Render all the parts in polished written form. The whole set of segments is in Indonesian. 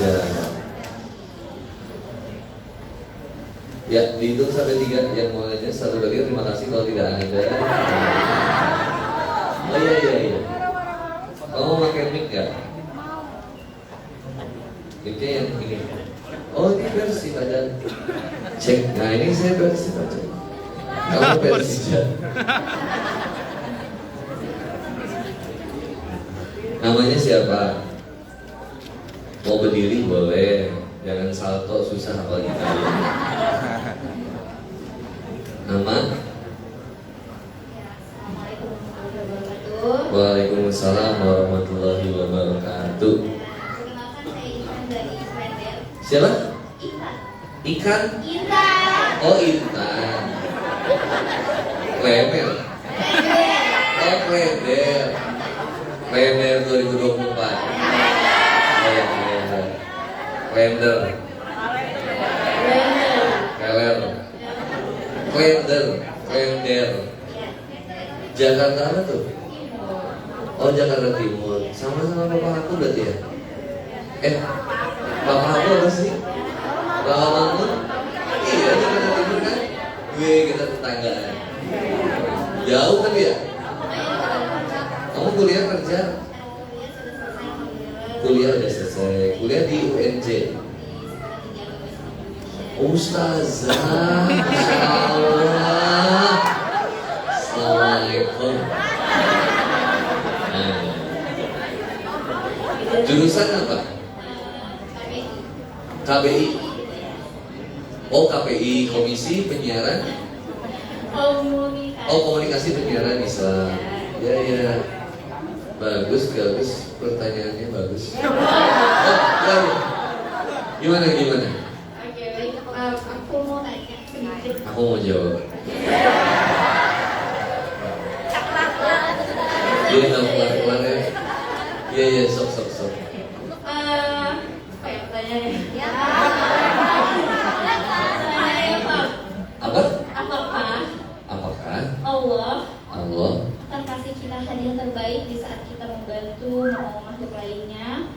Ya. Ya, dihitung sampai 3 yang mau nanya. Satu lagi terima kasih kalau tidak ada. Oh iya. Kamu pakai mic nggak? Mic-nya yang ini. Oh ini versi pada cek. Nah ini saya versi pada. Kamu versi aja. Namanya siapa? Mau berdiri boleh. Jangan salto, susah apalagi kalian. Nama? Waalaikumsalam warahmatullahi wabarakatuh. Perkenalkan saya Intan dari Klender. Siapa? Intan. Ikan? Intan. Oh Intan. Klemer. Oh Klender. Klender 2024. Klender. Klender. Jakarta apa tuh? Oh Jakarta Timur. Sama-sama bapak aku berarti ya? Bapak aku apa sih? Bapak Mamun? Iya Jakarta Timur kan? Gue kita tetanggaan. Jauh kan ya? Kamu kuliah kerja? Kuliah udah selesai. Kuliah di UNJ. Ustazah, Masya Allah. Assalamualaikum. Jurusan apa? KBI. Oh KPI, Komisi Penyiaran. Oh komunikasi penyiaran Islam. Ya. Bagus. Pertanyaannya bagus. Oh ya. Gimana? Oke, baik. Aku mau tanya sedikit. Aku mau jawab. Iya, pelan-pelan ya. Iya, sok. Apa ya pertanyaannya? Apa? Apakah Allah akan kasih kita hadiah terbaik di saat kita membantu menolong makhluk lainnya?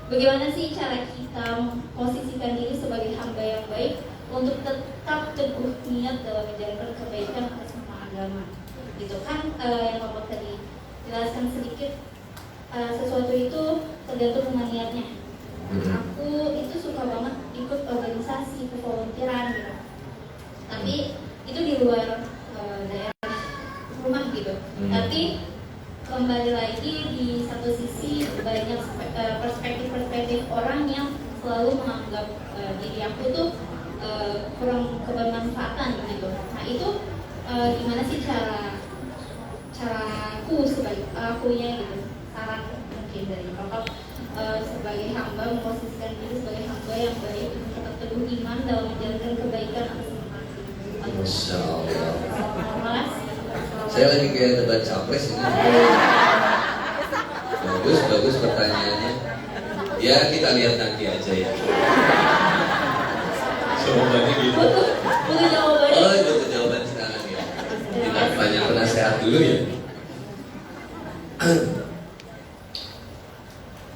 Bagaimana sih cara kita memposisikan diri sebagai hamba yang baik untuk tetap teguh niat dalam menjalankan kebaikan atas nama agama? Gitu kan yang Bapak tadi jelaskan sedikit. Sesuatu itu tergantung dengan niatnya. Aku itu suka banget ikut organisasi kevolontiran gitu. Tapi itu di luar daerah rumah gitu. Tapi kembali lagi di satu sisi banyak perspektif orang yang selalu menganggap diri aku tuh kurang kebermanfaatan gitu. Nah itu gimana sih caraku sebagai akunya gitu, saran mungkin dari Bapak sebagai hamba memposisikan diri sebagai hamba yang baik untuk tetap teguh iman dalam menjalankan kebaikan atas nama. Masya Allah. Mas. Saya lagi kayak debat capres ini. Bagus pertanyaannya. Ya kita lihat nanti aja ya. Jawabannya gitu. Butuh jawaban. Oh butuh jawaban sekarang ya. Kita tanya penasehat dulu ya.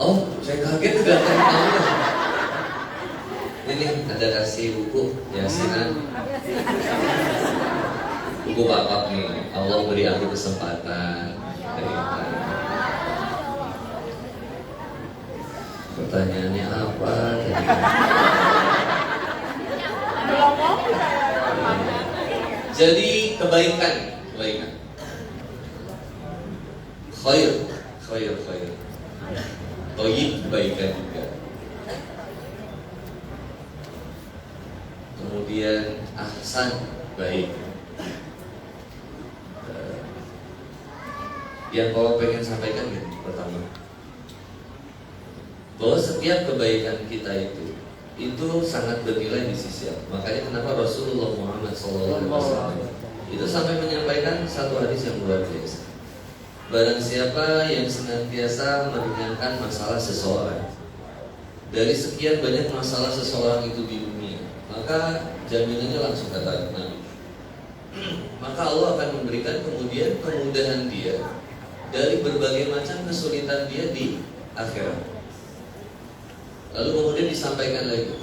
Oh saya kaget datang kamu. Ini ada kasih buku Yasinan. Buku Bapak nih. Allah beri aku kesempatan. Pertanyaannya apa? Jadi kebaikan. Khair. Toyib kebaikan juga. Kemudian ahsan baik. Yang Bapak pengen sampaikan gitu pertama, bahwa setiap kebaikan kita itu sangat bernilai di sisi Allah. Makanya kenapa Rasulullah Muhammad SAW itu sampai menyampaikan satu hadis yang luar biasa. Barang siapa yang senantiasa meringankan masalah seseorang dari sekian banyak masalah seseorang itu di dunia, maka jaminannya langsung kata Nabi, maka Allah akan memberikan kemudian kemudahan dia dari berbagai macam kesulitan dia di akhirat. Lalu kemudian disampaikan lagi.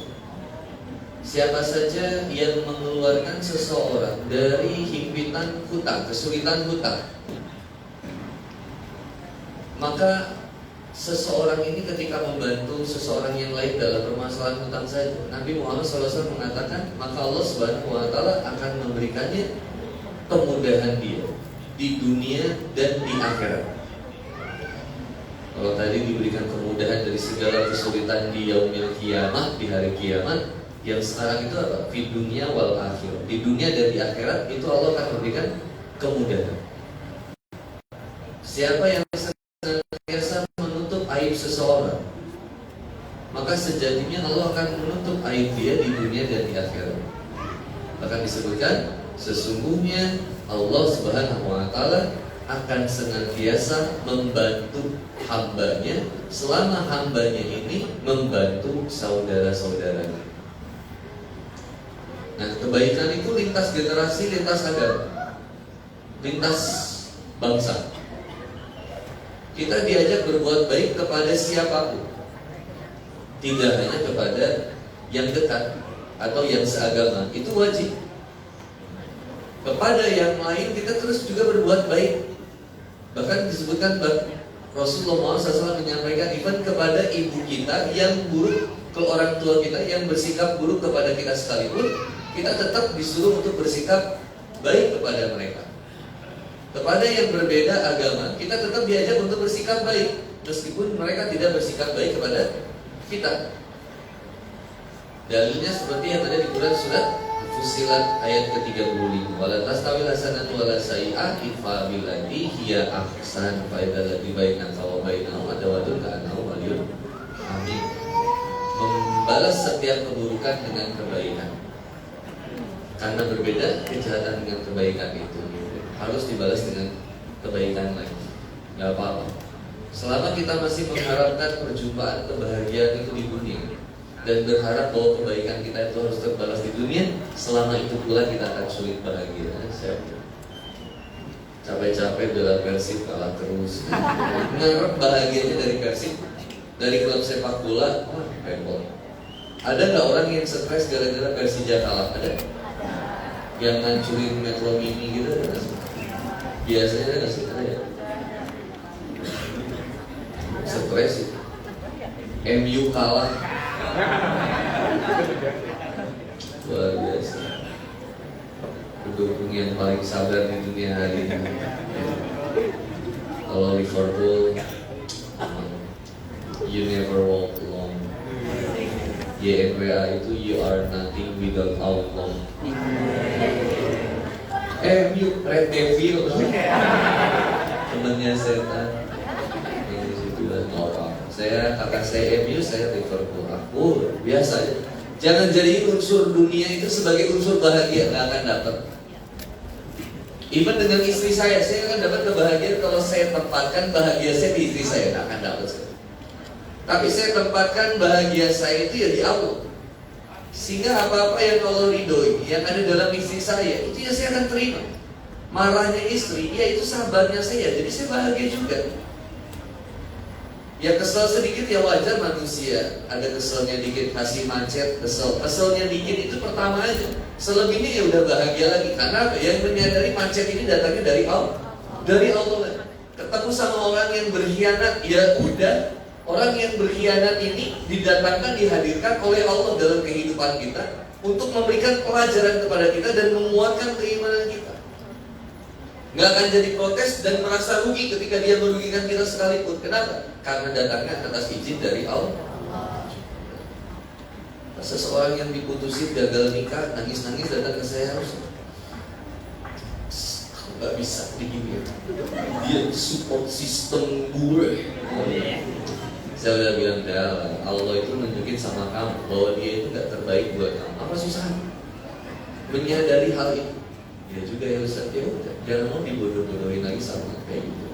Siapa saja yang mengeluarkan seseorang dari himpitan hutang, kesulitan hutang, maka seseorang ini ketika membantu seseorang yang lain dalam permasalahan hutang saja, Nabi Muhammad SAW mengatakan, maka Allah Subhanahu wa Ta'ala akan memberikannya kemudahan dia di dunia dan di akhirat. Kalau tadi diberikan kemudahan dari segala kesulitan di yaumil kiamah, di hari kiamat, yang sekarang itu apa? Di dunia wal akhir. Di dunia dan di akhirat itu Allah akan memberikan kemudahan. Siapa yang senantiasa menutup aib seseorang, maka sejatinya Allah akan menutup aib dia di dunia dan di akhirat. Bahkan disebutkan, sesungguhnya Allah Subhanahu wa Ta'ala akan senantiasa membantu hambanya selama hambanya ini membantu saudara-saudaranya. Nah, kebaikan itu lintas generasi, lintas agama, lintas bangsa. Kita diajak berbuat baik kepada siapapun, tidak hanya kepada yang dekat atau yang seagama, itu wajib. Kepada yang lain kita terus juga berbuat baik. Bahkan disebutkan Rasulullah SAW menyampaikan, even kepada ibu kita yang buruk, ke orang tua kita yang bersikap buruk kepada kita sekalipun, kita tetap disuruh untuk bersikap baik kepada mereka. Kepada yang berbeda agama, kita tetap diajak untuk bersikap baik, meskipun mereka tidak bersikap baik kepada kita. Dalilnya seperti yang ada di Quran surat Fussilat ayat ke-35. Wala tastawil hasanatu wala sayyi'ah idfa billati hiya ahsan fa idzal ladzi bainaka wa bainahu adawatun ka'annahu waliyyun hamim. Membalas setiap keburukan dengan kebaikan. Karena berbeda kejahatan dengan kebaikan itu harus dibalas dengan kebaikan lagi. Gak apa-apa. Selama kita masih mengharapkan perjumpaan kebahagiaan itu di dunia dan berharap bahwa kebaikan kita itu harus terbalas di dunia, selama itu pula kita akan sulit bahagia. Capek-capek bela Persib kalah terus, ngarep bahagianya dari Persib, dari klub sepak bola, repot. Ada nggak orang yang stres gara-gara Persija kalah? Ada? Yang ngancurin Metro Mini gitu ada nggak sih? Biasanya ada nggak sih? Ada ya? Stres sih. MU kalah. Luar biasa. Pendukung yang paling sabar di dunia hari ini. Kalau Liverpool, you never walk alone. YNWA itu you are nothing without Allah. MU Red Devil, temennya setan. Saya kakak saya MU, saya Liverpool. Aku biasa aja. Jangan jadi unsur dunia itu sebagai unsur bahagia, nggak akan dapat. Even dengan istri saya akan dapat kebahagiaan kalau saya tempatkan bahagia saya di istri saya, nggak akan dapat. Tapi saya tempatkan bahagia saya itu ya di Allah. Sehingga apa-apa yang Allah ridhoi, yang ada dalam istri saya, itu ya saya akan terima. Marahnya istri, ya itu sabarnya saya, jadi saya bahagia juga. Ya kesel sedikit ya wajar manusia. Ada keselnya dikit, kasih macet, keselnya dikit itu pertama aja. Selebihnya ya udah bahagia lagi. Karena yang menyadari macet ini datangnya dari Allah. Dari Allah. Ketemu sama orang yang berkhianat, ya udah. Orang yang berkhianat ini didatangkan, dihadirkan oleh Allah dalam kehidupan kita untuk memberikan pelajaran kepada kita dan menguatkan keimanan kita. Nggak akan jadi protes dan merasa rugi ketika dia merugikan kita sekalipun. Kenapa? Karena datangnya atas izin dari Allah. Seseorang yang diputusin gagal nikah, nangis-nangis datang ke saya, harus aku nggak bisa begini. Dia support sistem gue. Saya udah bilang, Allah itu nunjukin sama kamu bahwa dia itu gak terbaik buat kamu. Apa susahnya? Menyadari hal itu. Ya juga ya Ustaz, ya udah, jangan mau dibodoh-bodohin lagi sama kayak gitu.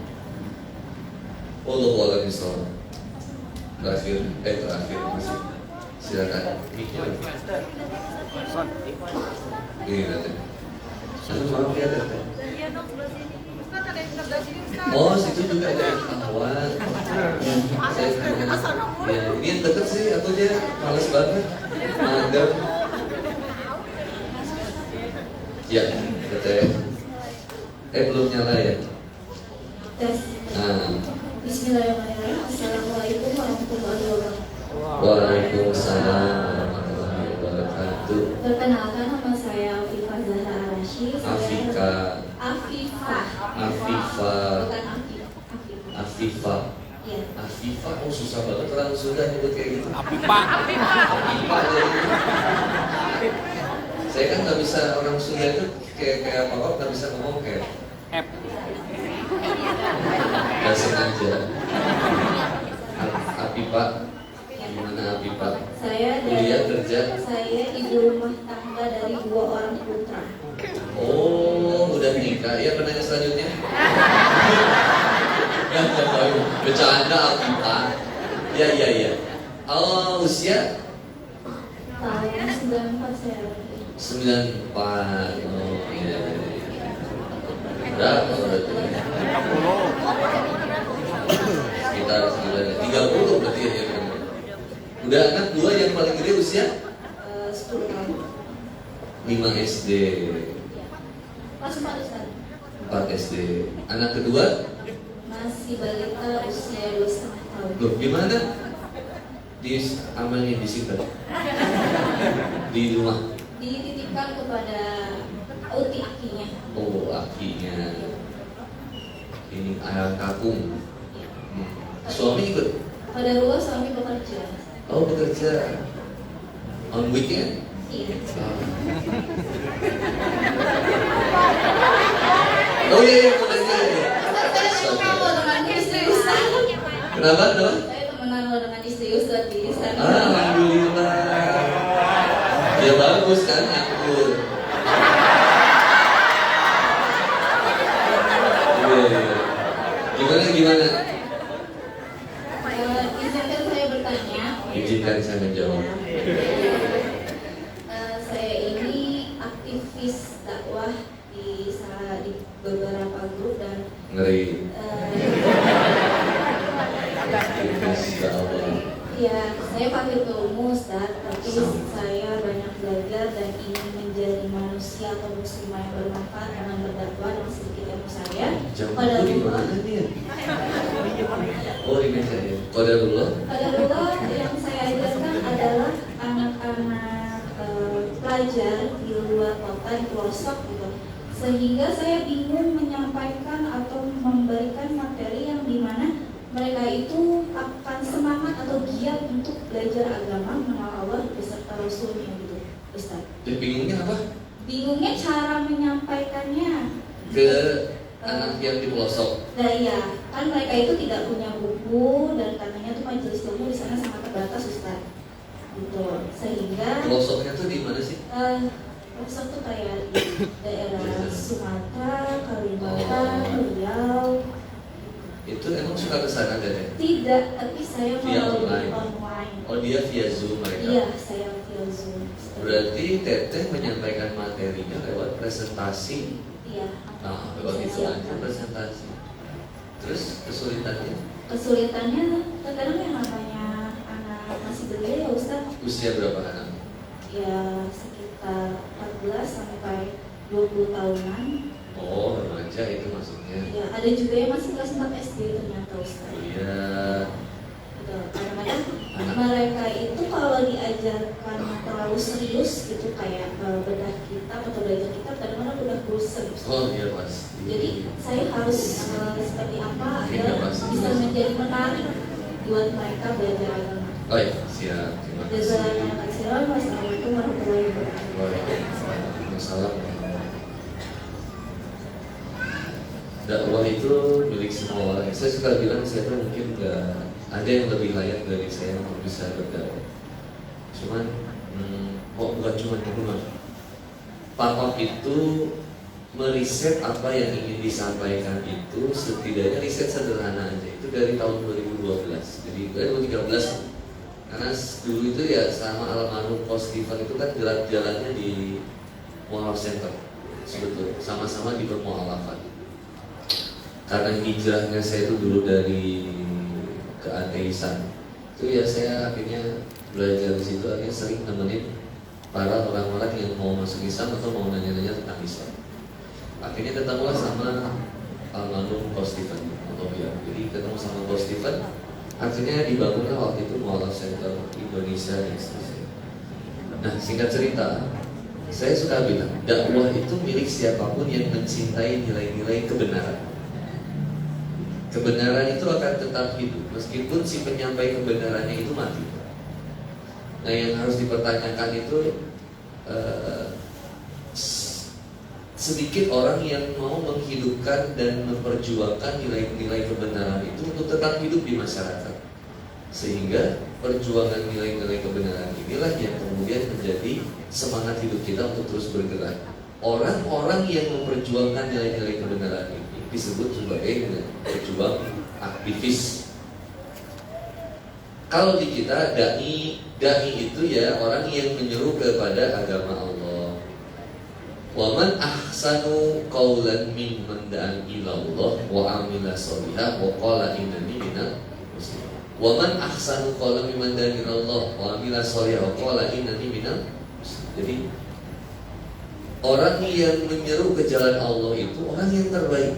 Wallahu a'lam bishawab. Terakhir masih. Silakan. Ini nanti. Maaf ya Tete. Oh, situ juga ada kawan. Ya, ini yang deket sih, aku aja, males banget. Mager. Ya, katanya. Belum nyala ya? Tes. Nah. Bismillahirrahmanirrahim. Assalamualaikum warahmatullahi wabarakatuh. Waalaikumsalam warahmatullahi wabarakatuh. Perkenalkan, nama saya Afifah Zahra Arashi. Afika. Afifah. Bukan Afifah. Iya. Afifah, oh susah banget orang Sunda nyebut kayak gitu. Afifah. Afifah jadi. Saya kan nggak bisa, orang Sunda itu kayak apa nggak bisa ngomong kayak F. nggak sengaja. Afifah, gimana Afifah? Kuliah kerja? Saya ibu rumah tangga dari 2 orang putra. Oh, udah nikah. Ya, penanya selanjutnya. Nggak tahu. Bercanda Afifah. Ya. Oh, usia? Tahun 94 saya. 94. Oh, iya. Berapa berarti? 30. Sekitar 30 berarti ya. Udah anak 2 yang paling gede usia? 10 tahun. 5 SD. Pas 4 Ustaz. 4 SD. Anak kedua? Masih balita usia 2,5 tahun. Loh, gimana? Amalnya disimpan di rumah. Dititipkan kepada uti akinya. Oh, akinya. Ini ayam kakung. Suami ikut? Pada luar suami bekerja. Oh, bekerja. On weekend? Iya. Oh iya, bekerja. Saya temenan dengan istri Ustaz. Kenapa? Saya temenan dengan istri Ustaz di sana. Alhamdulillah. Ya bagus kan, akur. Gimana? Izinkan saya bertanya. Izinkan saya menjawab. Saya ini aktivis dakwah di beberapa grup dan Ngeri. Insya Allah. ya, saya panggil ke umum Ustaz, tapi saya banyak belajar dan ingin menjadi manusia atau muslimah yang bermanfaat dengan berdakwah dan sedikit ilmu saya. Pada Di mana nih? Oh, ini saya. Qadarullah. yang saya ajarkan adalah anak-anak pelajar di luar kota, di pelosok gitu. Sehingga saya bingung menyampaikan atau memberikan materi yang dimana mereka itu akan semangat atau giat untuk belajar agama, mengenal Allah beserta Rasulnya gitu, Ustaz. Jadi bingungnya apa? Bingungnya cara menyampaikannya Ke anak yang di pelosok. Nah iya, kan mereka itu tidak punya buku dan katanya tuh majelis ilmu di sana sangat terbatas Ustaz. Gitu. Sehingga Pelosoknya tuh di mana sih? pelosok tuh kayak di daerah Sumatera, Kalimantan, Riau. Itu emang suka ke sana Dede? Tidak, tapi saya Via melalui online. online. Oh, dia via Zoom mereka. Iya, saya via Zoom. Berarti Teteh menyampaikan materinya lewat presentasi. Iya. Nah, lewat itu aja presentasi. Terus kesulitannya? Kesulitannya terkadang yang namanya anak masih gede ya Ustaz. Usia berapa anak? Ya sekitar 14 sampai 20 tahunan. Oh, remaja itu maksudnya. Ya, ada juga yang masih kelas 4 SD ternyata Ustaz. Iya. Gitu. Kadang-kadang mereka itu kalau diajarkan terlalu serius gitu kayak bedah kitab atau belajar kitab kadang-kadang udah bosan. Oh iya pasti. Jadi saya harus seperti apa Iya, agar pasti. bisa menjadi menarik buat mereka belajar agama. Oh iya, siap. Terima kasih. Jazakallahu khairan. Wassalamualaikum warahmatullahi wabarakatuh. Waalaikumsalam. Dakwah itu milik semua orang. Saya suka bilang saya tuh mungkin nggak ada yang lebih layak dari saya untuk bisa berdakwah. Cuman, bukan cuma itu mas. Papa itu meriset apa yang ingin disampaikan itu setidaknya riset sederhana aja itu dari tahun 2012. Jadi 2013. Karena dulu itu ya sama almarhum Postifan itu kan jalannya di Mualaf Center sebetulnya sama-sama di bermualafat. Karena hijrahnya saya itu dulu dari keateisan itu ya saya akhirnya belajar di situ, akhirnya sering nemenin para orang-orang yang mau masuk Islam atau mau nanya-nanya tentang Islam. Akhirnya ketemulah sama almarhum Coach Stephen atau ya, jadi ketemu sama Coach Stephen. Akhirnya dibangunlah waktu itu Mualaf Center Indonesia dan seterusnya. Nah, singkat cerita, saya suka bilang dakwah itu milik siapapun yang mencintai nilai-nilai kebenaran. Kebenaran itu akan tetap hidup meskipun si penyampai kebenarannya itu mati. Nah, yang harus dipertanyakan itu sedikit orang yang mau menghidupkan dan memperjuangkan nilai-nilai kebenaran itu untuk tetap hidup di masyarakat. Sehingga perjuangan nilai-nilai kebenaran inilah yang kemudian menjadi semangat hidup kita untuk terus bergerak. Orang-orang yang memperjuangkan nilai-nilai kebenaran ini disebut sebagai pejuang aktivis. Kalau di kita dai itu ya orang yang menyeru kepada agama Allah. Wa man ahsanu qawlan mimman da'a ila Allah wa amila sholihan wa qala innani minal muslimin. Wa man ahsanu qawlan mimman da'a ila Allah wa amila sholihan wa qala innani minal muslimin. Jadi orang yang menyeru ke jalan Allah itu orang yang terbaik.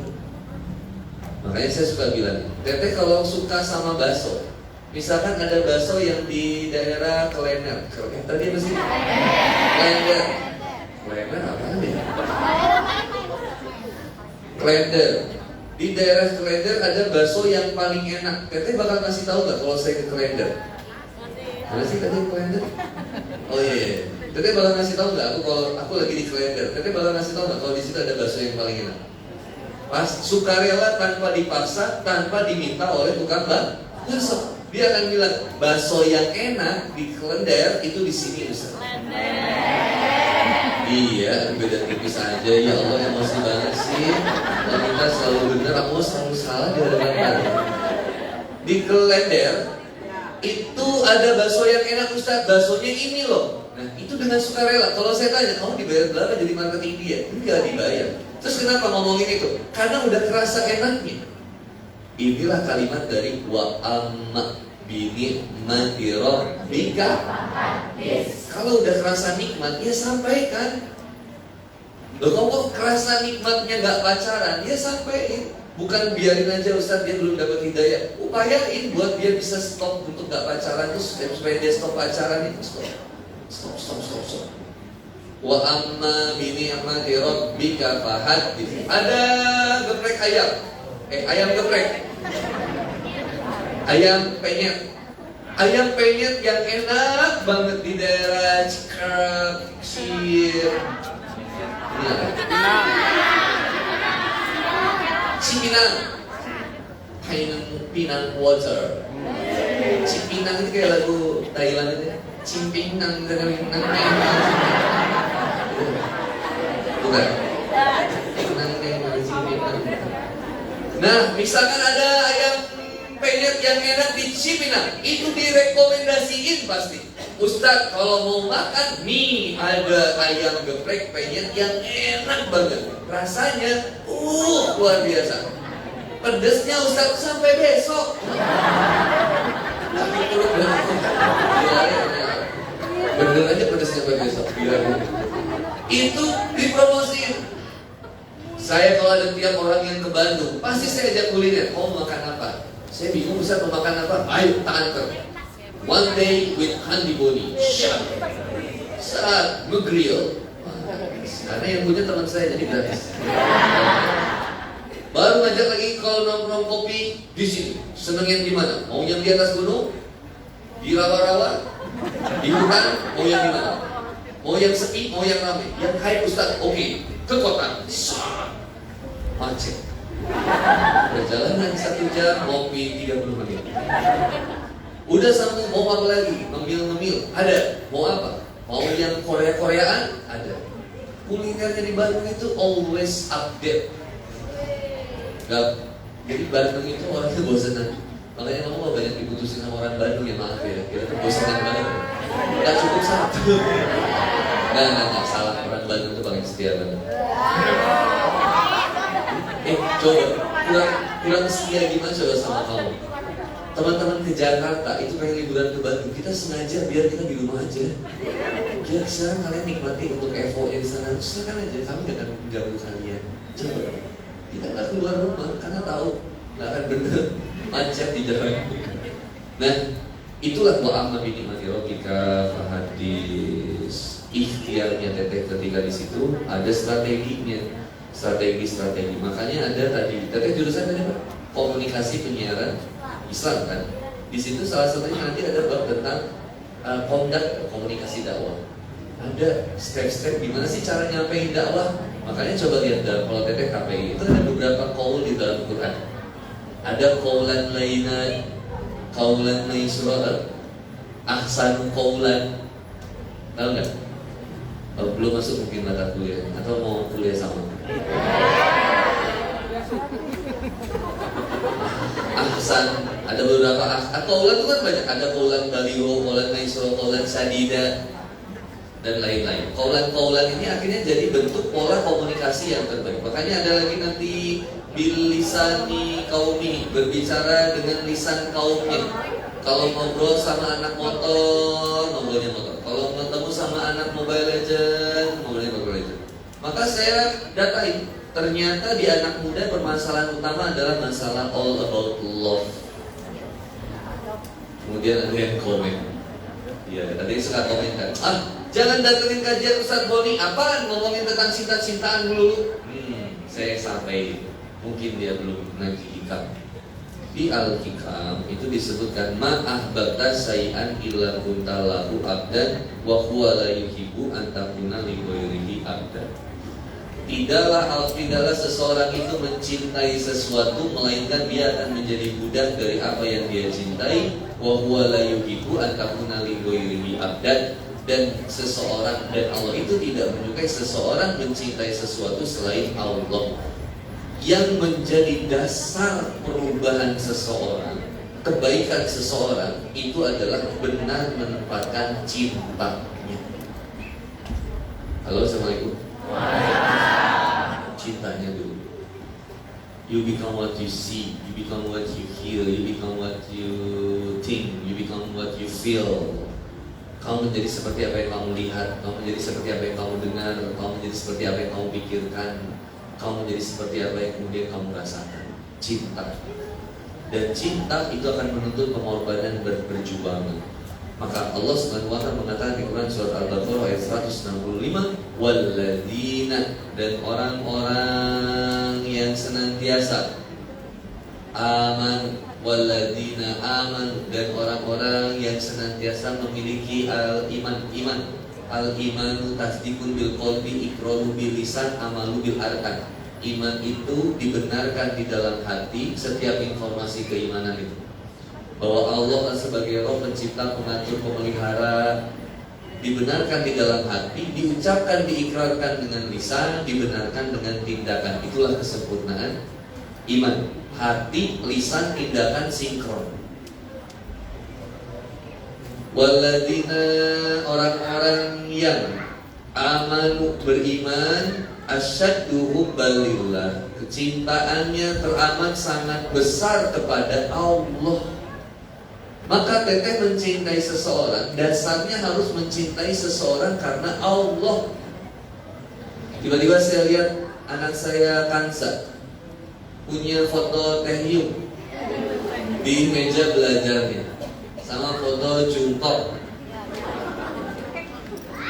Makanya saya suka bilang, Teteh kalau suka sama bakso, misalkan ada bakso yang di daerah Klender, tadi apa sih? Klender. Klender apa nih? Klender. Di daerah Klender ada bakso yang paling enak. Teteh bakal kasih tahu nggak kalau saya ke Klender? Mana sih tadi Klender? Oh iya. Teteh bakal kasih tahu nggak? Kalau aku lagi di Klender, Teteh bakal kasih tahu nggak kalau di situ ada bakso yang paling enak? Pas sukarela tanpa dipaksa, tanpa diminta oleh tukang bakso. Dia akan bilang bakso yang enak di Klender itu di sini Ustaz. Iya, beda tipis aja. Ya Allah, emosi banget sih. Kita selalu benar, aku selalu salah di hadapan kalian. Di Klender itu ada bakso yang enak Ustaz. Baksonya ini loh. Nah, itu dengan sukarela. Kalau saya tanya, kamu dibayar berapa jadi marketing dia? Enggak dibayar. Terus kenapa ngomongin itu? Karena udah kerasa enaknya. Inilah kalimat dari wa amma binikmati rabbika. Kalau udah kerasa nikmat, ya sampaikan. Loh, kalau kerasa nikmatnya gak pacaran, ya sampaikan. Bukan biarin aja Ustaz dia belum dapat hidayah. Upayain buat dia bisa stop untuk gak pacaran. Terus supaya dia stop pacaran itu stop. Wa amma binikmati rabbika fahaddits. Ada geprek ayam. Ayam geprek. Ayam penyet. Ayam penyet yang enak banget di daerah Cipinang. Pinang water. Cipinang itu kayak lagu Thailand itu. Cipinang. Bukan. Nah, misalkan ada ayam penyet yang enak di Cipinang, itu direkomendasiin pasti. Ustadz kalau mau makan, nih ada ayam geprek penyet yang enak banget. Rasanya, luar biasa. Pedesnya Ustadz sampai besok. Bener aja pedesnya sampai besok. Itu dipromosiin. Saya kalau ada tiap orang yang ke Bandung, pasti saya ajak kuliner. Mau makan apa? Saya bingung Ustaz mau makan apa? Ayo kita antar. One day with Handi Boni. Saat nge-grill. Karena yang punya teman saya jadi gratis. Baru ngajak lagi kalau nongkrong kopi di sini. Seneng yang di mana? Mau yang di atas gunung? Di rawa-rawa? Di hutan? Mau yang di mana? Mau yang sepi? Mau yang ramai? Yang hype Ustaz? Oke. Ke kota. Macet. Perjalanan 1 jam, ngopi 30 menit. Udah sambung, mau apa lagi? Ngemil-ngemil, ada. Mau apa? Mau yang Korea-Koreaan? Ada. Kulinernya di Bandung itu always update. Gak. Jadi Bandung itu orangnya bosenan. Makanya kamu mau banyak diputusin sama orang Bandung ya, maaf ya. Kira bosenan banget. Gak cukup satu. Nggak, salah. Orang Bandung itu paling setia banget. Coba kurang setia gimana coba sama kamu? teman-teman ke Jakarta itu pengen liburan ke Bandung, kita sengaja biar kita di rumah aja. Biar sekarang kalian nikmati untuk Evo di sana, silakan aja, kami gak akan mengganggu kalian. Coba, kita nggak keluar rumah karena tahu nggak akan bener macet di jalan. Nah, itulah wa'amma bi ni'mati rabbika fahadis. Ikhtiarnya Teteh ketika di situ ada strateginya, strategi. Makanya ada tadi Teteh jurusan tadi apa? Komunikasi penyiaran Islam kan. Di situ salah satunya nanti ada bab tentang komunikasi dakwah. Ada step-step gimana sih cara nyampein dakwah. Makanya coba lihat dalam kalau Teteh KPI itu ada beberapa qaul di dalam Quran. Ada qaulan laina, qaulan maisura, ahsanu qaulan. Tahu nggak? Belum masuk mungkin mata kuliah atau mau kuliah sama. Ahsan, ada beberapa qaulan itu kan banyak. Ada qaulan baligho, qaulan maisura, qaulan sadida dan lain-lain. Qaulan-qaulan ini akhirnya jadi bentuk pola komunikasi yang terbaik. Makanya ada lagi nanti bilisani qaumi, berbicara dengan lisan kaumnya. Kalau ngobrol sama anak motor, ngobrolnya motor. Kalau ketemu sama anak Mobile Legend, ngobrolnya Mobile Legend. Maka saya datain, ternyata di anak muda permasalahan utama adalah masalah all about love. Kemudian ada yang komen, ya tadi suka komen kan, jangan datengin kajian Ustaz Boni, apaan ngomongin tentang cinta-cintaan dulu. Saya sampai, mungkin dia belum ngaji hikam. Di Al-Hikam itu disebutkan ma'ahbata say'an illa kuntalahu abdan wa huwa la yuhibbu an takuna li ghairihi abdan. Tidaklah seseorang itu mencintai sesuatu melainkan dia akan menjadi budak dari apa yang dia cintai, wa huwa la yuhibbu an takuna li ghairihi abdan. Dan seseorang dan Allah itu tidak menyukai seseorang mencintai sesuatu selain Allah. Yang menjadi dasar perubahan seseorang, kebaikan seseorang itu adalah benar menempatkan cintanya. Halo, assalamualaikum. Cintanya dulu. You become what you see, you become what you hear, you become what you think, you become what you feel. Kamu menjadi seperti apa yang kamu lihat, kamu menjadi seperti apa yang kamu dengar, kamu menjadi seperti apa yang kamu pikirkan. Kamu menjadi seperti apa yang kemudian kamu rasakan. Cinta. Dan cinta itu akan menuntut pengorbanan berperjuangan. Maka Allah Subhanahu wa ta'ala mengatakan di Quran surat Al-Baqarah ayat 165, walladzina, dan orang-orang yang senantiasa aman, walladzina aman, dan orang-orang yang senantiasa memiliki al-iman. Al-imanu tasdikun bil qalbi, iqraru bil lisan, amalu bil arkan. Iman itu dibenarkan di dalam hati, setiap informasi keimanan itu. Bahwa Allah sebagai Roh pencipta, pengatur, pemelihara, dibenarkan di dalam hati, diucapkan, diikrarkan dengan lisan, dibenarkan dengan tindakan. Itulah kesempurnaan iman. Hati, lisan, tindakan sinkron. Walladzina, orang-orang yang amanu, beriman, asyaddu hubbalillah, kecintaannya teramat sangat besar kepada Allah. Maka Teteh mencintai seseorang, dasarnya harus mencintai seseorang karena Allah. Tiba-tiba saya lihat anak saya Kansa punya foto Teh Yung di meja belajarnya, sama foto jungkok.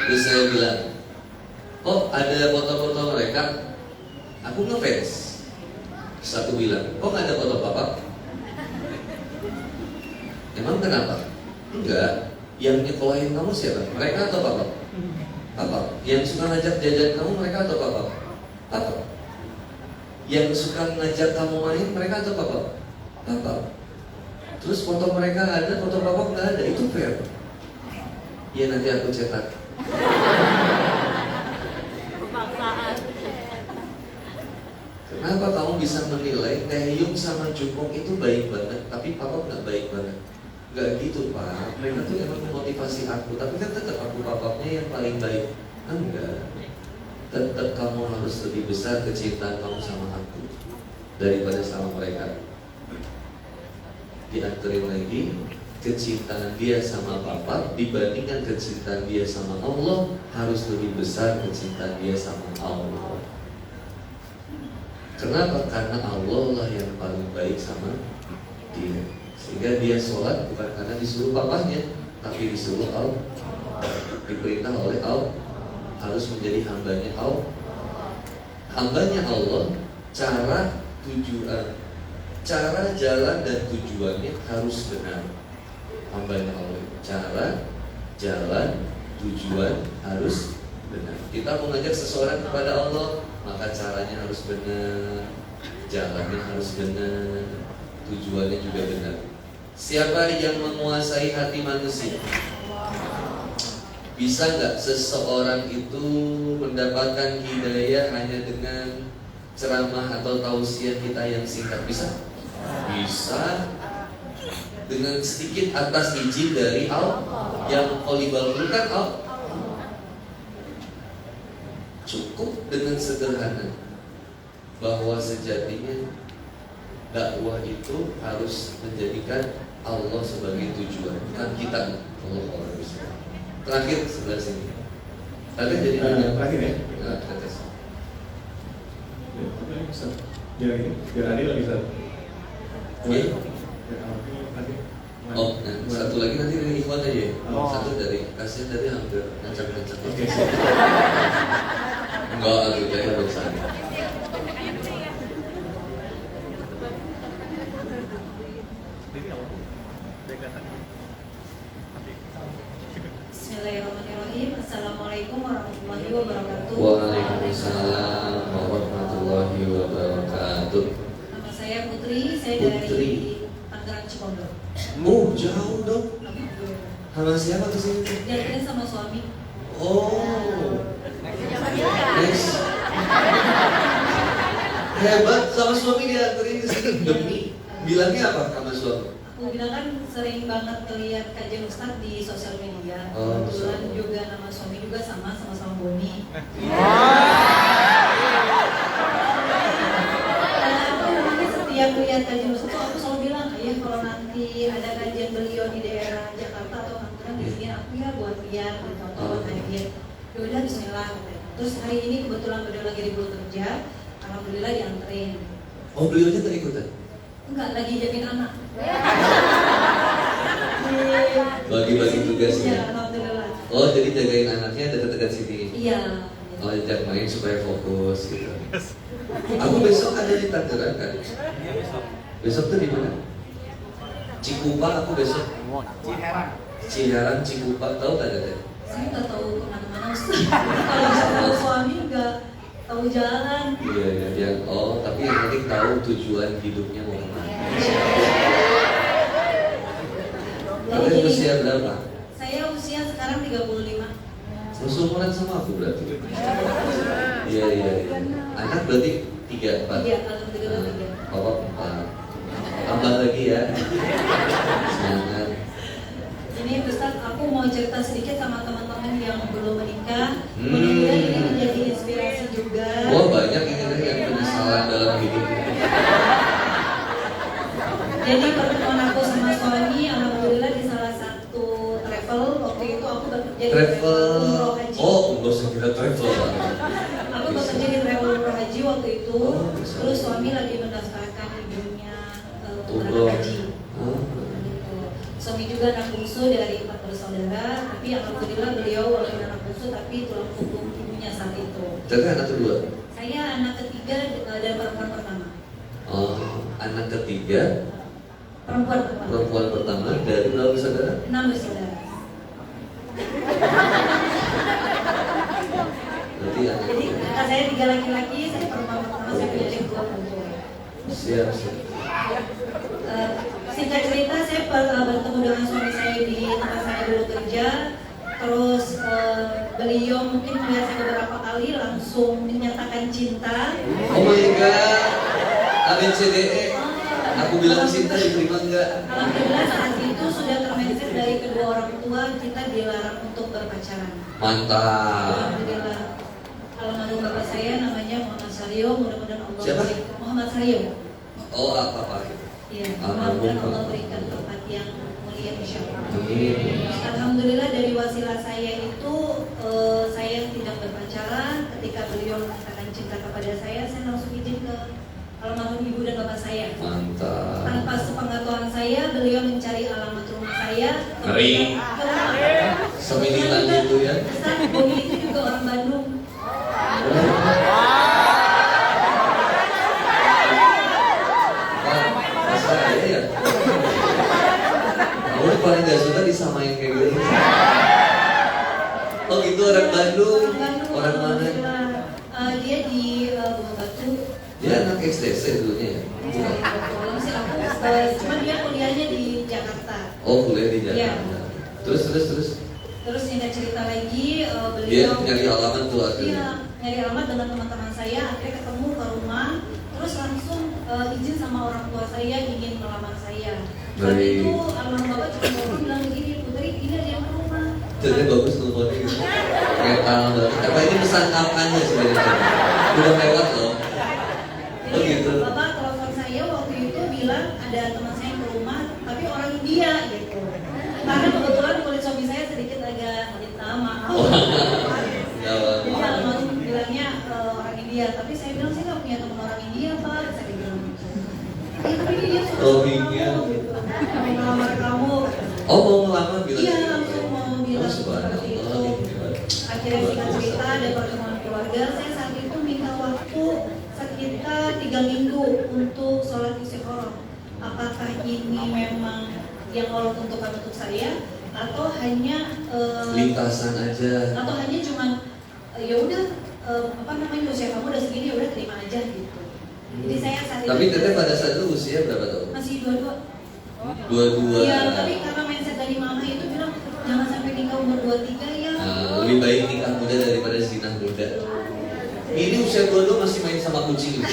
Terus saya bilang, kok ada foto-foto mereka? Aku ngefans. Terus aku bilang, kok gak ada foto papa? Emang kenapa? Enggak. Yang nyekolahin kamu siapa? Mereka atau papa? Papa. Yang suka ngajak jajan kamu mereka atau papa? Papa. Yang suka ngajak kamu main mereka atau papa? Papa. Terus foto mereka ada, foto papa nggak ada, itu fair? Ya nanti aku cetak. Kenapa kamu bisa menilai Teh Yung sama Jungkook itu baik banget, tapi papa nggak baik banget? Nggak gitu pak, mereka tuh emang memotivasi aku, tapi kan tetap aku papanya yang paling baik. Enggak, tetap kamu harus lebih besar kecintaan kamu sama aku daripada sama mereka. dianterin lagi, kecintaan dia sama papa dibandingkan kecintaan dia sama Allah harus lebih besar kecintaan dia sama Allah. Kenapa? Karena Allah lah yang paling baik sama dia. Sehingga dia sholat bukan karena disuruh papahnya, tapi disuruh Allah, diperintah oleh Allah, harus menjadi hambanya Allah. Hambanya Allah, cara jalan dan tujuannya harus benar. Hambanya Allah, cara jalan tujuan harus benar. Kita mengajak seseorang kepada Allah, maka caranya harus benar, jalannya harus benar, tujuannya juga benar. Siapa yang menguasai hati manusia? Bisa nggak seseorang itu mendapatkan hidayah hanya dengan ceramah atau tausiah kita yang singkat? Bisa? Bisa. Dengan sedikit atas izin dari Allah yang qalibal bukan Allah. Cukup dengan sederhana bahwa sejatinya dakwah itu harus menjadikan Allah sebagai tujuan, bukan kita. Allah bisa. Terakhir sebelah sini. Tadi jadi terakhir ya. Nah, tetes. Biar adil lagi Ustaz. Oke. Oh, nah, satu lagi nanti dari Ikhwan aja ya. Satu dari kasihan tadi hampir ngancam-ngancam. Oke. Enggak, aku dari bersama. Bismillahirrahmanirrahim. Assalamualaikum warahmatullahi wabarakatuh. Waalaikumsalam warahmatullahi wabarakatuh. Nama saya Putri, saya Putri. dari Tangerang Cipondo. Jauh dong. Sama siapa kesini? Diantarin sama suami. Oh. Next. Hebat, sama suami dianterin ke sini demi. Bilangnya apa sama suami? Aku bilang kan sering banget lihat kajian Ustadz di sosial media. Oh, Kebetulan so. juga nama suami juga sama-sama Boni. Aku setiap lihat kajian Ustadz tuh aku selalu bilang, ayah kalau nanti ada kajian beliau di daerah Jakarta atau Tangerang di sini aku ya buat lihat gitu atau buat hadir. Yaudah Bismillah. Terus hari ini kebetulan beliau lagi di Bulu Kerja, alhamdulillah dianterin. Oh, beliaunya terikutan? Enggak, lagi jagain anak. Bagi-bagi Iya, tugasnya. alhamdulillah. Oh, jadi jagain anaknya dekat-dekat sini. Iya. Oh, ajak main supaya fokus gitu. Aku besok ada di Tangerang kan? Besok tuh di mana? Cikupa aku besok. Ciherang, Cikupa, tahu nggak ada? Saya nggak tahu kemana-mana Ustaz. Kalau sama suami nggak tahu jalan. Iya. Oh, tapi yang penting tahu tujuan hidupnya mau kemana. Kalian usia berapa? Saya usia sekarang 35. Seumuran sama aku berarti. Iya. Anak berarti 3, 4. Iya, alhamdulillah 3. Papa 4. Tambah lagi ya. Semangat. Ini Ustaz, aku mau cerita sedikit sama teman-teman yang belum menikah. Mudah-mudahan ini menjadi inspirasi juga. Wah, banyak ini kan yang penyesalan dalam hidup. Jadi pertemuan aku sama suami, alhamdulillah di salah satu travel. Waktu itu aku bekerja di Travel. umroh haji. Oh, enggak usah kira travel. Aku bekerja di travel umroh haji waktu itu. Oh, bisa. Terus suami lagi mendaftarkan ibunya Umroh. haji. Oh. Gitu. Suami juga anak bungsu dari 4 bersaudara, tapi alhamdulillah beliau walaupun anak bungsu tapi tulang punggung ibunya saat itu. Jadi anak kedua. Saya anak ketiga dan perempuan pertama. Oh, anak ketiga, Perempuan pertama dari berapa bersaudara? 6 bersaudara. Berarti anak Jadi kedua. kakak saya 3 laki-laki, saya perempuan pertama, saya punya adik 2 perempuan. Siap. Singkat cerita, saya bertemu dengan suami saya di tempat saya dulu kerja. Terus beliau mungkin melihat saya beberapa kali langsung menyatakan cinta. Oh my god. ABCDE. Aku bilang cinta diterima enggak? Alhamdulillah saat itu sudah termindset dari kedua orang tua kita dilarang untuk berpacaran. Mantap. Alhamdulillah. Almarhum bapak saya namanya Muhammad Saryo. Mudah-mudahan Allah Siapa? Muhammad Saryo. Oh, apa? Ya, mudah-mudahan Allah berikan tempat yang mulia insya Allah. Alhamdulillah dari wasilah saya itu saya tidak berpacaran. Ketika beliau mengatakan cinta kepada saya langsung izin ke almarhum ibu dan bapak saya. Mantap. Tanpa sepengetahuan saya, beliau mencari alamat rumah saya. Ngeri. Seminitan itu ya. Ustaz, Boni itu juga orang Bandung. Masa aja ya? Kamu paling gak suka disamain kayak gitu. Oh gitu, orang Bandung. Orang mana? Dia di Buah Batu. Dia anak XTC dulunya ya? Cuma dia kuliahnya di Jakarta. Oh kuliah di Jakarta. Iya. Terus Singkat cerita lagi, dia beliau nyari alamat tuh akhirnya. Iya, nyari alamat dengan teman-teman saya. Akhirnya ketemu ke rumah, terus langsung izin sama orang tua saya ingin melamar saya. Saat Baik. itu almarhum bapak cuma bilang begini, Putri ini ada yang ke rumah. Jadi bagus teleponnya gitu. Metal banget. Apa ini pesan kampanye sebenarnya? Udah lewat loh. Oh Jadi gitu. bapak telepon saya waktu itu bilang ada teman saya yang ke rumah, tapi orang India gitu. Karena kebetulan kulit suami saya sedikit agak hitam, maaf. Ya, Pak. Jadi almarhum bilangnya orang India, tapi saya bilang saya nggak punya teman orang India pak, saya bilang. Ya tapi dia suka Oh, sama India. kamu gitu, mau melamar kamu. Oh mau ngelamar bilang Iya gitu. langsung mau bilang Oh, seperti itu. subhanallah. Akhirnya singkat cerita ada pertemuan keluarga, saya saat itu minta waktu sekitar 3 minggu untuk sholat istikharah. Apakah ini memang yang Allah tentukan untuk saya atau hanya Lintasan aja. atau hanya cuman ya udah apa namanya usia kamu udah segini ya udah terima aja gitu. Jadi saya saat itu Tapi teteh pada saat itu usia berapa tahun? masih dua-dua. Dua-dua. Iya, tapi karena mindset dari mama itu bilang jangan sampai nikah umur 23 ya. Nah, lebih baik nikah muda daripada zina muda. Ini usia 22 masih main sama kucing.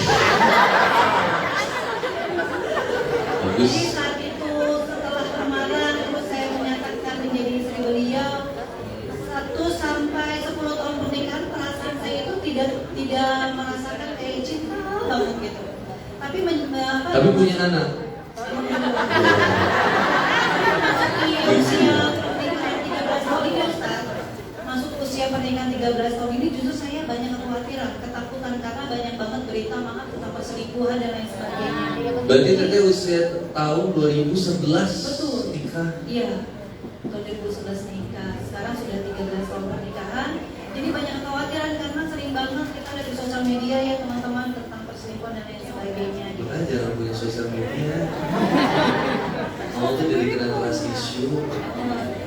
Bagus. Jadi saat itu setelah lamaran terus saya menyatakan menjadi istri beliau 1 sampai 10 tahun pernikahan perasaan saya itu tidak merasakan kayak cinta banget gitu. Tapi Tapi punya anak. Masuk usia pernikahan 13 tahun ini justru saya banyak kekhawatiran, ketakutan karena banyak banget berita maaf tentang perselingkuhan dan lain sebagainya. Berarti teteh usia tahun 2011 Betul. nikah. Iya, tahun 2011 nikah. Sekarang sudah 13 tahun pernikahan. Jadi banyak kekhawatiran karena sering banget kita ada di sosial media ya teman-teman tentang perselingkuhan dan lain sebagainya. Gitu. Makanya jangan punya sosial media. Mau tuh jadi kena trust issue.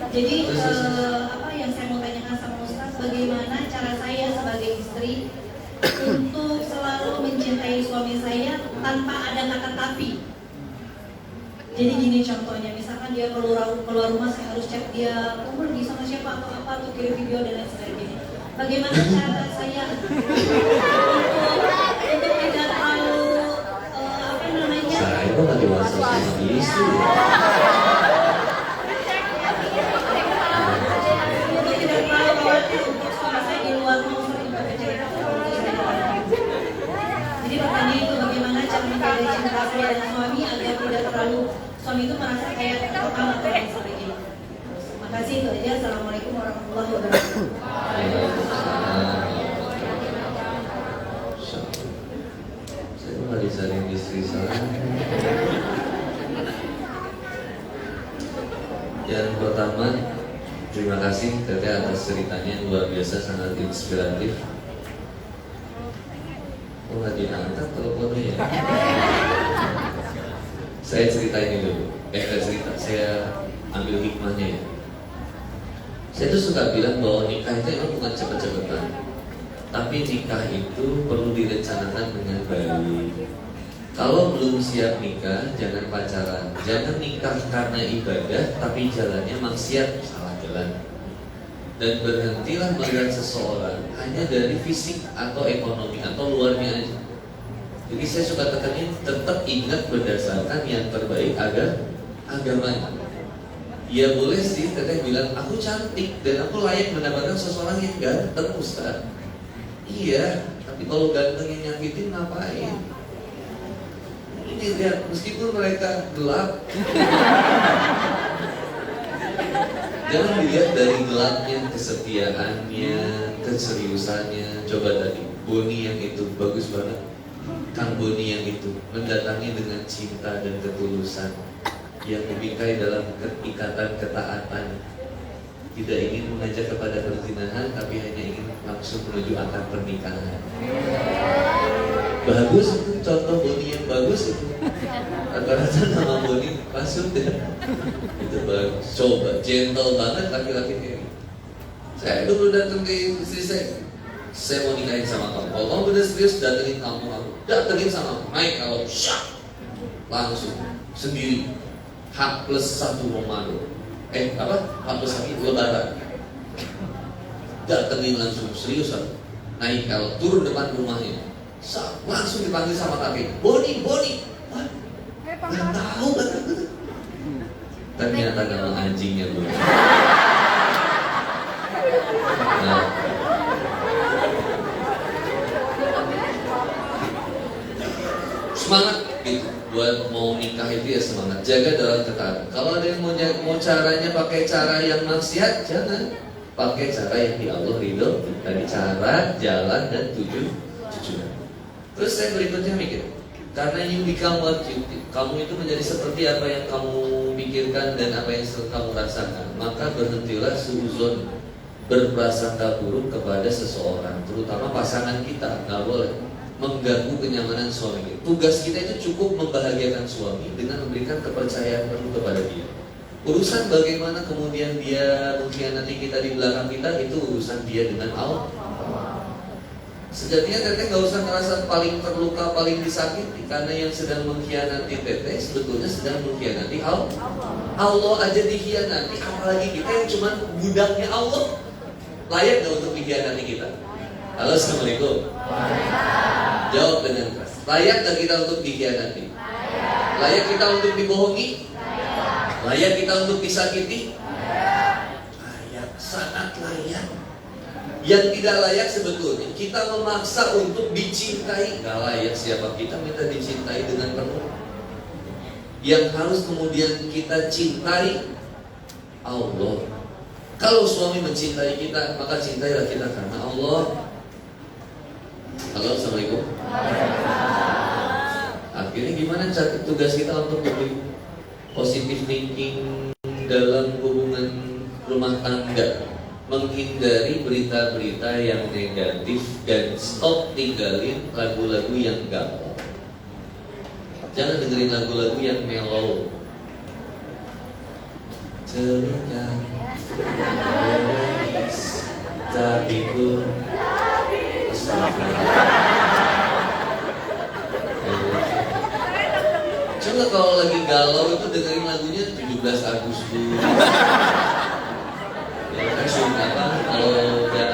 Jadi Terus. apa yang saya mau tanyakan sama Ustaz, bagaimana cara saya sebagai istri untuk selalu mencintai suami saya tanpa ada kata tapi. Jadi gini contohnya, misalkan dia keluar rumah saya harus cek dia, kamu pergi sama siapa atau apa atau kirim video dan lain sebagainya. Bagaimana cara saya untuk tidak terlalu apa namanya? Saya kok nggak dewasa sama istri. Untuk tidak terlalu khawatir untuk suami saya di luar mau sering bercerita. Jadi pertanyaan itu bagaimana cara menjaga cinta saya dan suami agar tidak terlalu suami itu merasa kayak terkekang atau lain sebagainya. Makasih itu aja. Assalamualaikum warahmatullahi wabarakatuh. Saya kok nggak disaring istri saya. Yang pertama, terima kasih teteh atas ceritanya yang luar biasa, sangat inspiratif. Oh nggak diangkat teleponnya ya? Saya ceritain dulu. Cerita. Saya ambil hikmahnya ya. Saya tuh suka bilang bahwa nikah itu emang bukan cepet-cepetan, tapi nikah itu perlu direncanakan dengan baik. Kalau belum siap nikah, jangan pacaran. Jangan nikah karena ibadah, tapi jalannya maksiat, salah jalan. Dan berhentilah melihat seseorang hanya dari fisik atau ekonomi atau luarnya aja. Jadi saya suka tekanin, tetap ingat berdasarkan yang terbaik agamanya. Ya boleh sih teteh bilang aku cantik dan aku layak mendapatkan seseorang yang ganteng, Ustaz. Iya, tapi kalau ganteng yang nyakitin ngapain? Ini lihat, meskipun mereka gelap, jangan dilihat dari gelapnya, kesetiaannya, keseriusannya. Coba tadi, Boni yang itu bagus banget. Kang Boni yang itu mendatangi dengan cinta dan ketulusan, yang membingkai dalam ikatan ketaatan. Tidak ingin mengajak kepada perzinahan, tapi hanya ingin langsung menuju akad pernikahan. Bagus itu, contoh Boni yang bagus itu. Rata-rata nama Boni masuk ya. Itu bagus. Coba, gentle banget laki-laki kayak gitu. Saya dulu datang ke istri saya mau nikahin sama kamu. Kalau kamu udah serius, datengin kamu, datengin sama kamu. Naik kalau syak, langsung sendiri. H+1 Ramadan. H+1 Lebaran. Datengin langsung seriusan. Naik kalau turun depan rumahnya. Langsung dipanggil sama kakek. Boni. Wah, nggak tahu kan? Ternyata nama anjingnya Boni. Nah, semangat gitu buat mau nikah itu ya, semangat, jaga dalam ketaatan. Kalau ada yang mau caranya pakai cara yang maksiat, jangan pakai cara yang di Allah ridho. Tadi cara, jalan, dan tujuan. Terus saya berikutnya mikir, karena you become what you think, kamu itu menjadi seperti apa yang kamu pikirkan dan apa yang kamu rasakan. Maka berhentilah suuzon, berprasangka buruk kepada seseorang, terutama pasangan kita. Nggak boleh mengganggu kenyamanan suami kita. Tugas kita itu cukup membahagiakan suami dengan memberikan kepercayaan penuh kepada dia. Urusan bagaimana kemudian dia mengkhianati kita di belakang kita, itu urusan dia dengan Allah. Sejatinya teteh nggak usah merasa paling terluka, paling disakiti, karena yang sedang mengkhianati teteh sebetulnya sedang mengkhianati Allah. Allah aja dikhianati, apalagi kita yang cuma gudangnya Allah. Layak nggak untuk dikhianati kita? Halo, assalamualaikum. Jawab dengan keras. Layak nggak kita untuk dikhianati? Layak kita untuk dibohongi? Layak kita untuk disakiti? Layak, sangat layak. Yang tidak layak sebetulnya kita memaksa untuk dicintai. Gak layak, siapa kita minta dicintai dengan penuh. Yang harus kemudian kita cintai Allah. Kalau suami mencintai kita, maka cintailah kita karena Allah. Halo, assalamualaikum. Akhirnya gimana cara tugas kita untuk lebih positive thinking dalam hubungan rumah tangga? Menghindari berita-berita yang negatif dan stop tinggalin lagu-lagu yang galau. Jangan dengerin lagu-lagu yang mellow. Cerita tapi pun coba kalau lagi galau itu dengerin lagunya 17 Agustus. Apa kalau udah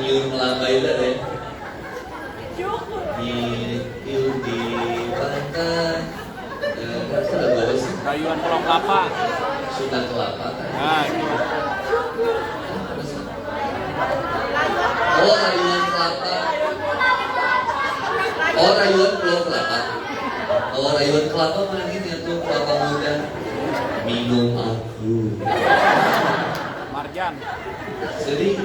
nyur melambai itu ada ya, nyur di pantai, itu ada apa sih? Rayuan Pulau Kelapa. Sunan Kelapa kan? Nah, itu. Oh, Rayuan Kelapa. Oh, Rayuan Pulau Kelapa. Oh, Rayuan Kelapa mana gitu ya, Pulau Kelapa muda. Minum aku. Marjan. Jadi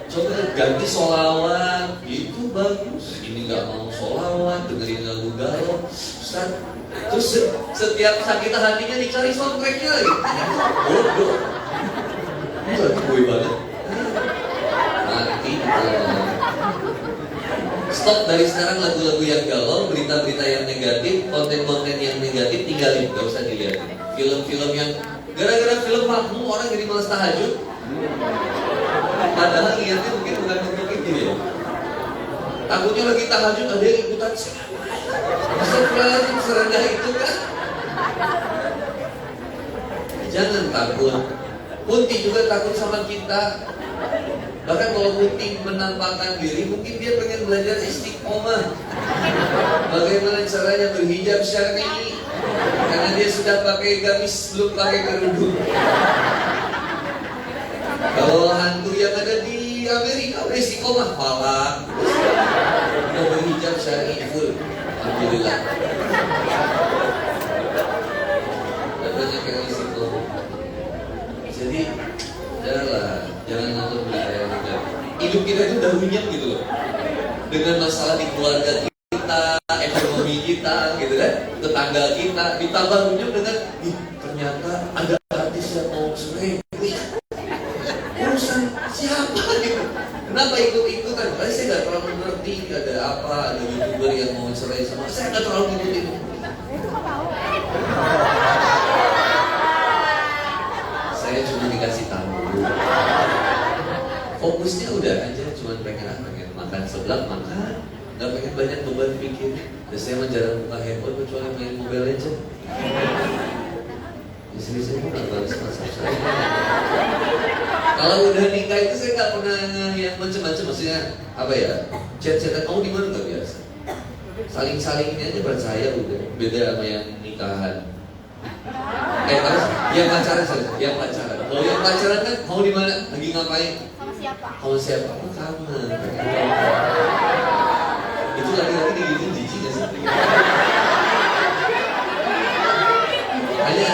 coba ganti sholawat, itu bagus. Ini nggak mau sholawat, dengerin lagu galau. Ustaz, terus setiap sakit hatinya dicari soundtracknya lagi. Bodoh. Itu gue banget. Mati. Stop dari sekarang lagu-lagu yang galau, berita-berita yang negatif, konten-konten yang negatif tinggalin, nggak usah dilihatin. Film-film yang gara-gara film makmum orang jadi malas tahajud. Padahal lihatnya mungkin bukan untuk itu ya. Takutnya lagi tahajud ada yang ikutan. Astagfirullahaladzim, serendah itu kan. Jangan takut. Kunti juga takut sama kita. Bahkan kalau Kunti menampakkan diri, mungkin dia pengen belajar istiqomah. Bagaimana caranya berhijab syar'i. Karena dia sudah pakai gamis, belum pakai kerudung. Kalau hantu yang ada di Amerika udah istiqomah, palak, udah berhijab syar'i full, alhamdulillah. Jadi jangan nonton berita yang negatif. Hidup kita itu udah runyam gitu loh. Dengan masalah di keluarga kita, ekonomi kita, gitu kan, tetangga kita, ditambah runyam dengan, ternyata ada artis yang mau cerai. Urusan siapa gitu? Kenapa ikut-ikutan? Karena saya nggak terlalu mengerti ada apa, ada YouTuber yang mau cerai sama saya nggak terlalu ngikutin. Saya cuma dikasih tahu. Fokusnya udah aja, cuma pengen makan seblak makan, nggak pengen banyak beban pikir. Dan saya mah jarang buka handphone kecuali main Mobile Legends. Istri saya nggak balas WhatsApp saya. Kalau udah nikah itu saya nggak pernah yang macam-macam, maksudnya apa ya? Chat-chatan kamu di mana nggak biasa. Saling-saling ini aja percaya udah. Beda sama yang nikahan. Terus yang pacaran saja, yang pacaran. Kalau yang pacaran kan mau di mana? Lagi ngapain? Sama siapa? Sama siapa? Oh, kamar. Itu laki-laki digigit jijik nggak sih? Hanya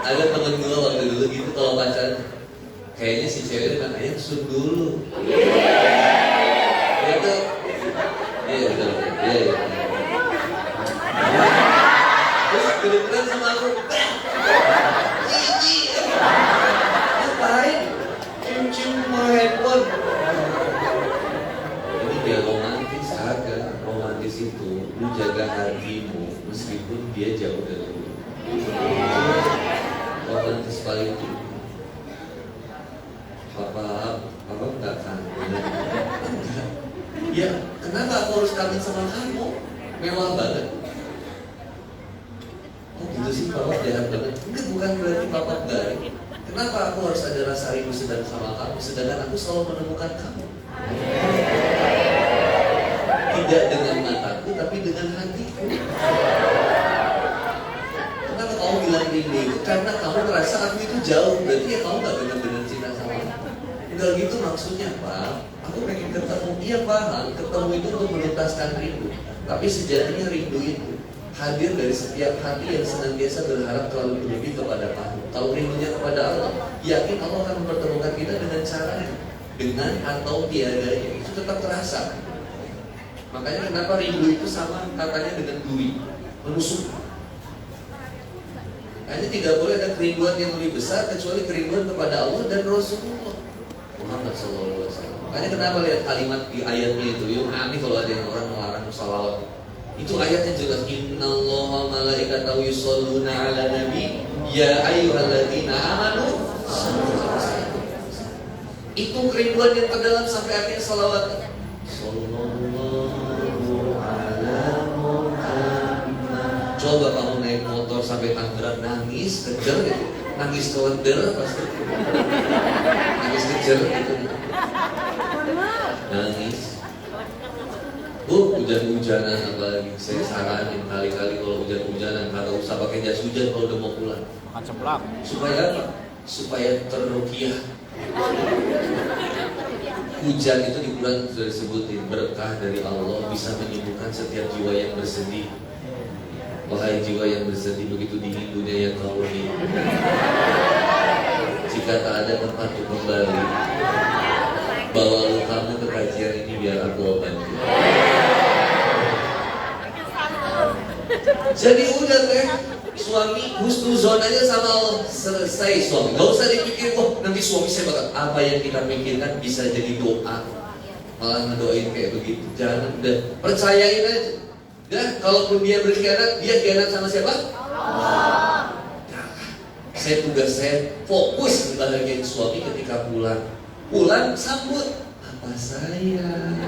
ada temen gue waktu dulu gitu kalau pacaran, kayaknya si cewek bilang ayah sun dulu. Ya tuh, iya betul, iya. Terus kebetulan sama aku, jijik, ngapain? Cium-cium mau handphone. Ini dia romantis, agak romantis itu, lu jaga hatimu meskipun dia jauh dari lu. Romantis paling itu. Papa nggak kangen. Ya, kenapa aku harus kangen sama kamu? Mewah banget. Oh gitu sih, papa jahat banget. Enggak, bukan berarti papa baik. Kenapa aku harus ada rasa rindu sedang sama kamu, sedangkan aku selalu menemukan kamu? Tidak dengan mataku, tapi dengan hatiku. Kenapa kamu bilang rindu itu? Karena kamu merasa aku itu jauh, berarti ya kamu gak benar-benar cinta sama aku. Enggak gitu maksudnya, Pak. Aku pengen ketemu, iya paham, ketemu itu untuk menuntaskan rindu. Tapi sejatinya rindu itu hadir dari setiap hati yang senantiasa berharap terlalu berlebih kepada Tuhan. Kalau rindunya kepada Allah, yakin Allah akan mempertemukan kita dengan caranya, dengan atau tiadanya, itu tetap terasa. Makanya kenapa rindu itu sama katanya dengan duri, menusuk. Hanya tidak boleh ada kerinduan yang lebih besar kecuali kerinduan kepada Allah dan Rasulullah Muhammad SAW. Makanya kenapa lihat kalimat di ayatnya itu, yuk aneh kalau ada yang orang melarang salawat. Itu ayatnya jelas, innallaha malaikatahu yusholluna ala nabi ya ayyuhalladzina amanu. Itu kerinduan yang terdalam sampai akhirnya salawat. Sallallahu ala Muhammad. Coba kamu naik motor sampai Tangerang nangis, kejar gitu. Nangis kelender pasti. Nangis kejar gitu. Nangis. Hujan-hujanan apalagi. Saya saranin kali-kali kalau hujan-hujanan kagak usah pakai jas hujan kalau udah mau pulang. Makan seblak. Supaya apa? Supaya terruqyah. Hujan itu di Quran sudah disebutin berkah dari Allah, bisa menyembuhkan setiap jiwa yang bersedih. Wahai jiwa yang bersedih, begitu dingin dunia yang kau ini. Jika tak ada tempat untuk kembali, bawa kamu ke kajian ini biar aku obati. Jadi udah deh, suami husnuzon aja sama Allah, selesai suami. Gak usah dipikir, nanti suami saya bakal apa yang kita pikirkan bisa jadi doa. Malah ngedoain kayak begitu. Jangan, udah percayain aja. Dan kalaupun dia berkhianat, dia khianat sama siapa? Allah. Nah, tugas saya fokus ngebahagiain suami ketika pulang. Pulang sambut, apa sayang?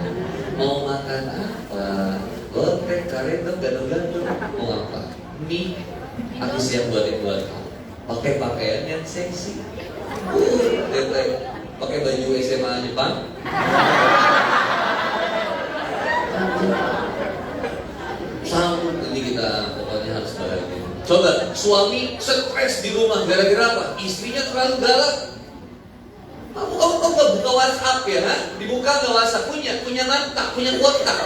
Mau makan apa? Lotek, karetok, gado-gado. Mau apa? Mie, aku siap buatin buat kamu. Pakai pakaian yang seksi. Pakai baju SMA Jepang. Sambut, nanti kita pokoknya harus bahagia. Coba, suami stres di rumah gara-gara apa? Istrinya terlalu galak. Kamu gak buka WhatsApp ya? Ha? Dibuka gak WhatsApp? Punya mantak, punya kuota.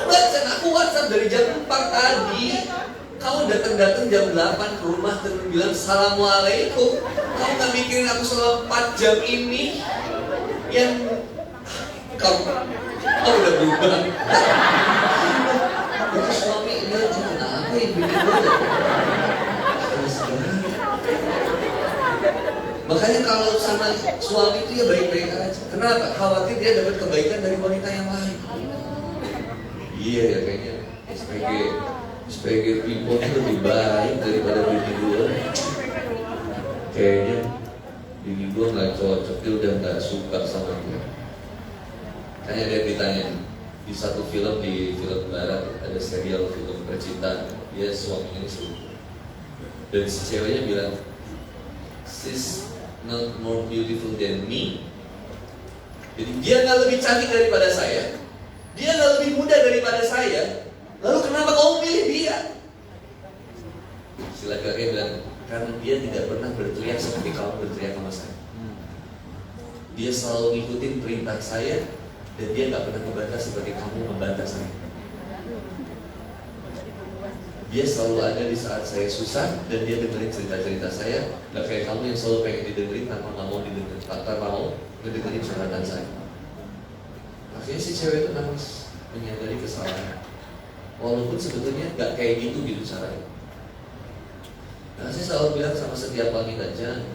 Baca aku WhatsApp dari jam 4 tadi. Kau datang jam 8 ke rumah terus bilang Assalamualaikum. Kau gak mikirin aku selama 4 jam ini. Yang kau udah berubah. Itu suami dia kenapa yang bikin gue? Makanya kalau sama suami itu ya baik-baik aja. Kenapa? Khawatir dia dapat kebaikan dari wanita yang lain. Iya ya kayaknya sebagai people lebih baik daripada bini gue. Kayaknya bini gue nggak cocok, dia udah nggak suka sama gue. Kayaknya dia ditanya di satu film, di film barat ada serial film percintaan, dia suaminya ini selingkuh dan si ceweknya bilang she's not more beautiful than me. Jadi dia nggak lebih cantik daripada saya, dia nggak lebih muda daripada saya. Lalu kenapa kamu pilih dia? Si laki-laki bilang, karena dia tidak pernah berteriak seperti kamu berteriak sama saya. Dia selalu ngikutin perintah saya dan dia nggak pernah membantah seperti kamu membantah saya. Dia selalu ada di saat saya susah dan dia dengerin cerita-cerita saya. Nggak kayak kamu yang selalu pengen didengerin tanpa mau didengerin, tanpa mau ngedengerin curhatan saya. Akhirnya si cewek itu nangis menyadari kesalahan. Walaupun sebetulnya nggak kayak gitu caranya. Nah, saya selalu bilang sama setiap wanita, jangan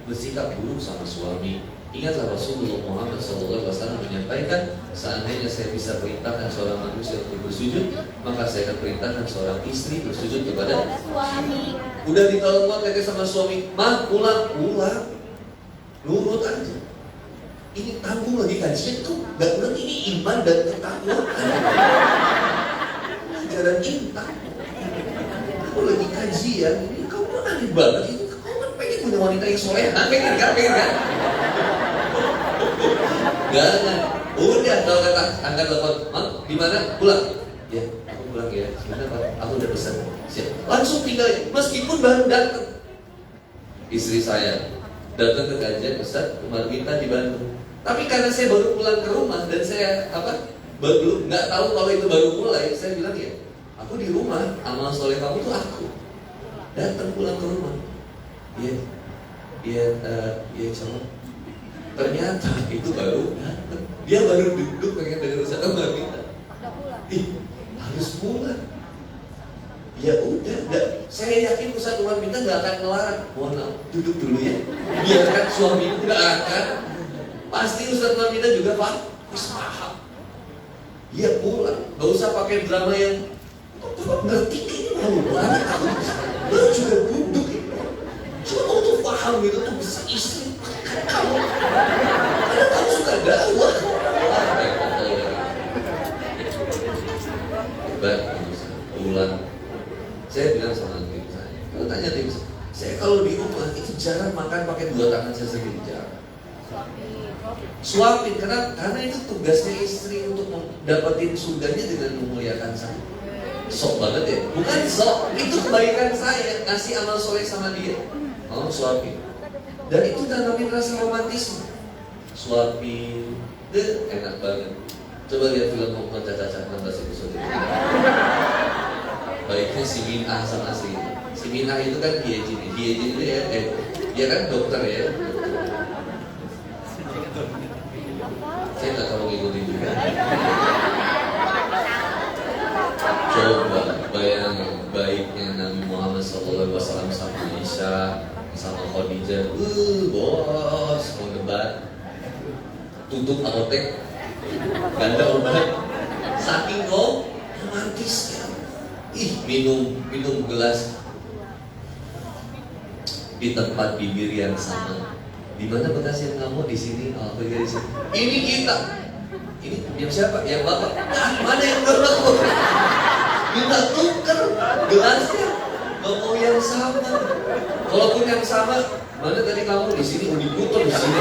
bersikap buruk sama suami. Ingatlah Rasulullah Muhammad SAW menyampaikan, seandainya saya bisa perintahkan seorang manusia untuk bersujud, maka saya akan perintahkan seorang istri bersujud kepada suami. Udah ditolong sama suami, mah pulang, nurut aja. Ini tanggung lagi kajian tuh, gak bilang ini iman dan ketakwaan. Ajaran intan. Kamu lagi kajian, ini kamu aneh banget itu. Kamu kan pengen punya wanita yang soleha, pengen kan? Gak. Udah kalau kata angkat telepon, Mak, di mana? Pulang. Ya, aku pulang ya. Sebentar Pak, aku udah pesan. Siap. Langsung tinggal, meskipun baru datang. Istri saya datang ke kajian, Ustaz, Umar minta di Bandung. Tapi karena saya baru pulang ke rumah dan saya belum nggak tahu kalau itu baru mulai, saya bilang ya, aku di rumah, amal soleh kamu tuh aku. Datang pulang ke rumah, iya coba. Ternyata itu baru datang, dia baru duduk pengen dengar Ustaz Umar minta. Harus pulang. Ya udah, saya yakin Ustaz Umar minta nggak akan ngelarang. Mohon maaf, duduk dulu ya. Biarkan suami nggak akan. Pasti Ustaz Umar minta juga paham. Ya pulang, nggak usah pakai drama yang ngerti ini mau banget aku. Baru juga duduk ini. Cuma mau tuh paham gitu tuh bisa istri. Karena kamu suka dakwah. Pulang. Saya bilang sama tim saya, kalau tanya tim saya kalau di rumah itu jarang makan pakai 2 tangan saya sendiri, jarang. Suapin, karena itu tugasnya istri untuk dapetin surganya dengan memuliakan saya. Sok banget ya? Bukan sok, itu kebaikan saya, ngasih amal soleh sama dia. Mau suapin. Dan itu tanamin rasa romantisme. Suapin, enak banget. Coba lihat film Muhammad Caca 16 episode. Baiknya si Minah sama si Minah itu kan Hiejin itu ya, dia kan dokter ya. Saya nggak tahu ngikutin juga. Coba bayangin baiknya Nabi Muhammad SAW sama Aisyah, sama Khadijah, bos mau debat, tutup apotek, ganda obat, saking romantis. Minum gelas di tempat bibir yang sama. Di mana bekas yang kamu di sini? Oh, di sini. Ini kita. Ini yang siapa? Yang bapak. Mana yang berlaku? Kita tuker gelasnya. Gak mau yang sama. Kalaupun yang sama, mana tadi kamu di sini? Udah diputar di sini.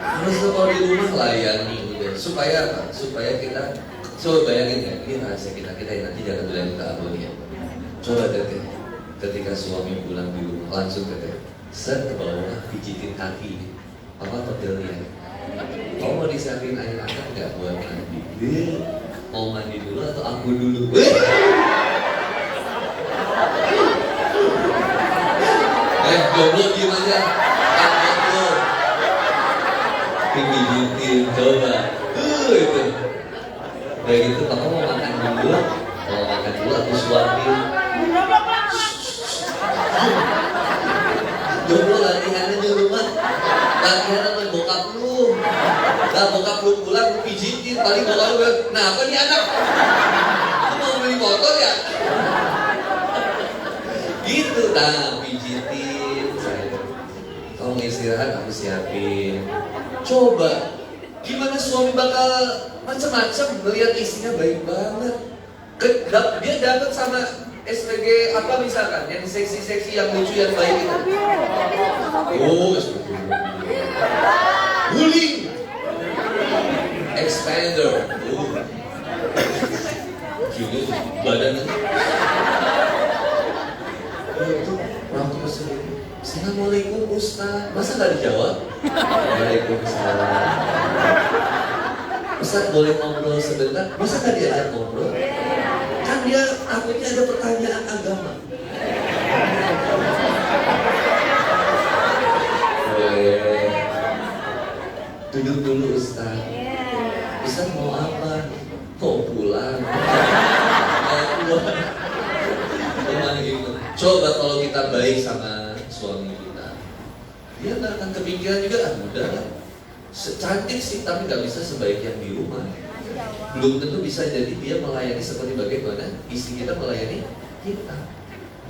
Harus kalau di rumah layani. Supaya apa? Supaya kita coba bayangin ya, ini rahasia kita nanti jangan bilang kita abonia. Coba teteh, ketika suami pulang di rumah langsung teteh, set ke bawah pijitin kaki, apa pedelnya, Kamu mau disiapin air hangat nggak buat mandi? Mau mandi dulu atau aku dulu? Goblok gimana? Goblok. Pijitin coba. Itu. Udah gitu, kamu mau makan dulu? Mau makan dulu aku suapin. Goblok latihannya di rumah. Latihan sama bokap lu. Nah bokap lu pulang lu pijitin. Paling bokap lu bilang, nah apa nih anak? Lu mau beli motor ya? Gitu, nah pijitin saya. Kamu istirahat aku siapin. Coba, gimana suami bakal macam-macam melihat istrinya baik banget. Dia dapat sama SPG apa misalkan, yang seksi-seksi, yang lucu, yang baik itu. Oh, SPG Wuling Expander. Gini badannya. Itu waktu kesini, Assalamualaikum Ustaz. Masa nggak dijawab? Waalaikumsalam. Ustaz boleh ngobrol sebentar? Masa nggak diajak ngobrol? Kan dia takutnya ada pertanyaan agama. Boleh. Duduk dulu Ustaz. Ustaz mau apa? Mau pulang. Mau pulang. Gitu. Coba kalau kita baik sama suami kita, dia nggak akan kepikiran juga, udah lah. Cantik sih, tapi nggak bisa sebaik yang di rumah. Belum tentu bisa jadi dia melayani seperti bagaimana istri kita melayani kita.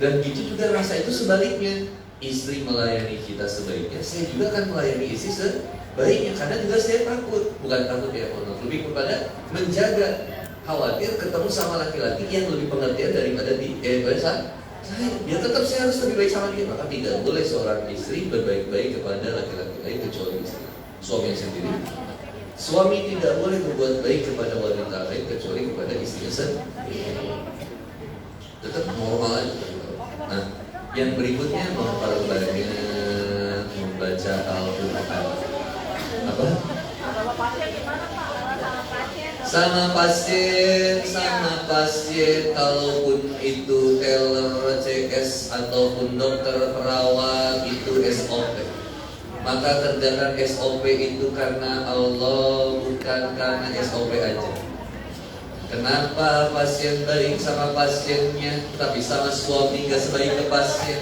Dan gitu juga rasa itu sebaliknya. Istri melayani kita sebaiknya, saya juga akan melayani istri sebaiknya. Karena juga saya takut, bukan takut ya, lebih kepada menjaga. Khawatir ketemu sama laki-laki yang lebih pengertian daripada saya. Biar tetap saya harus lebih baik sama dia. Maka tidak boleh seorang istri berbaik-baik kepada laki-laki lain kecuali istri suami sendiri. Suami tidak boleh berbuat baik kepada wanita lain kecuali kepada istrinya sendiri. Tetap normal aja. Nah, yang berikutnya memperbanyak membaca Al-Quran. Apa? Sama pasien, kalaupun itu teller, CS ataupun dokter, perawat, itu SOP. Maka kerjakan SOP itu karena Allah, bukan karena SOP aja. Kenapa pasien baik sama pasiennya, tapi sama suami gak sebaik ke pasien?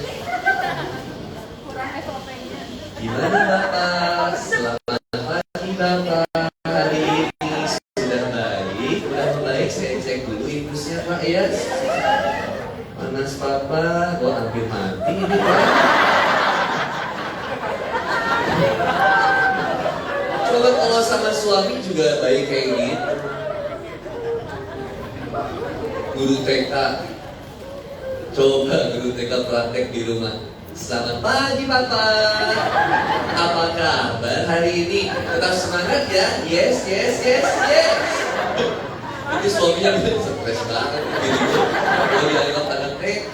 Gimana Bapak? Selamat pagi Bapak. Hari ini sudah baik, saya cek dulu infusnya Pak ya. Panas Papa, gua hampir mati ini Pak. Coba kalau sama suami juga baik kayak gitu. Guru TK, coba guru TK praktek di rumah. Selamat pagi Bapak, apa kabar hari ini? Tetap semangat ya? Yes. Itu suaminya stres banget gitu. Kalau dianggap anak TK.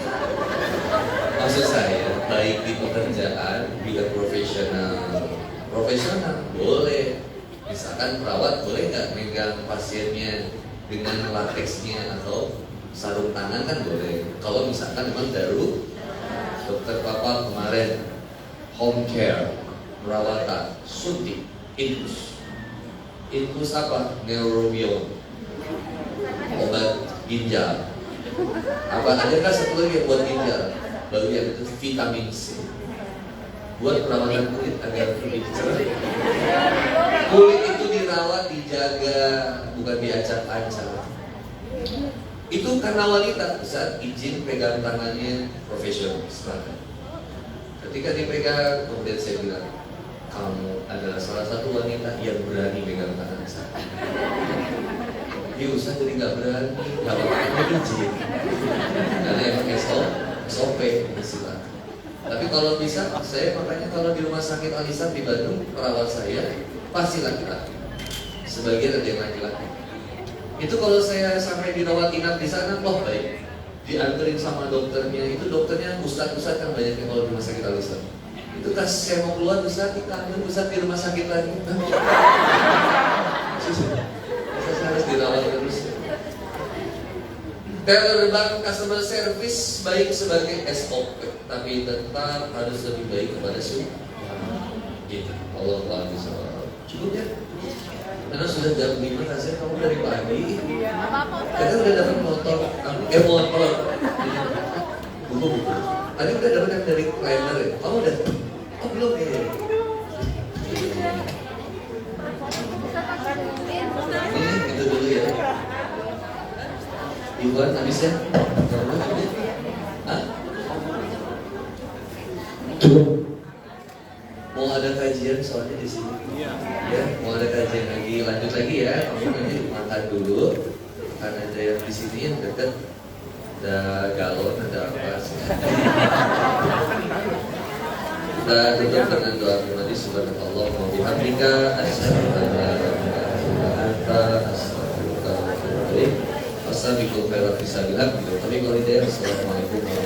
Maksud saya, baik di pekerjaan, bila profesional boleh. Misalkan perawat boleh nggak megang pasiennya dengan lateksnya atau sarung tangan kan boleh. Kalau misalkan memang darurat. Dokter Papa kemarin home care, perawatan, suntik, infus apa? Neurobion, obat ginjal. Apa ada kan satu lagi buat ginjal? Baru yang itu vitamin C. Buat perawatan kulit agar kulit cerah. Kulit itu dirawat, dijaga, bukan diacak-acak. Itu karena wanita saat izin pegang tangannya profesional, silahkan. Ketika dipegang, kemudian saya bilang, kamu adalah salah satu wanita yang berani pegang tangan saya. Dia usah jadi nggak berani, nggak apa-apa izin. Karena emang SOP, silahkan. Tapi kalau bisa, saya makanya kalau di rumah sakit Al-Ihsan di Bandung, perawat saya pasti laki-laki. Sebagian ada yang laki-laki. Itu kalau saya sampai dirawat inap di sana, wah baik. Dianterin sama dokternya, itu dokternya ustadz kan banyak yang kalau di rumah sakit Al-Ihsan. Itu pas saya mau keluar Ustaz, kangen Ustaz di rumah sakit lagi. Saya harus dirawat terus. Teller Bank customer service baik sebagai SOP, tapi tetap harus lebih baik kepada gitu. Allah bisa. Cukup ya? Karena sudah jam 5 rasanya kamu dari pagi. Kita udah dapat motor. Buku. Tadi udah dapat yang dari planner ya? Kamu udah? Oh belum ya? Ini itu dulu ya. Iwan habis ya? Hah? Cukup. Mau ada kajian soalnya di sini. Ya, mau ada kajian lagi, lanjut lagi ya. Kamu nanti makan dulu. Karena ada yang di sini yang dekat, ada galon, ada apa. Kita tutup dengan doa pribadi subhanallah wa bihamdika asyhadu an la ilaha illa anta astaghfiruka wa atubu ilaik. Wassalamualaikum warahmatullahi wabarakatuh. Assalamualaikum warahmatullahi wabarakatuh.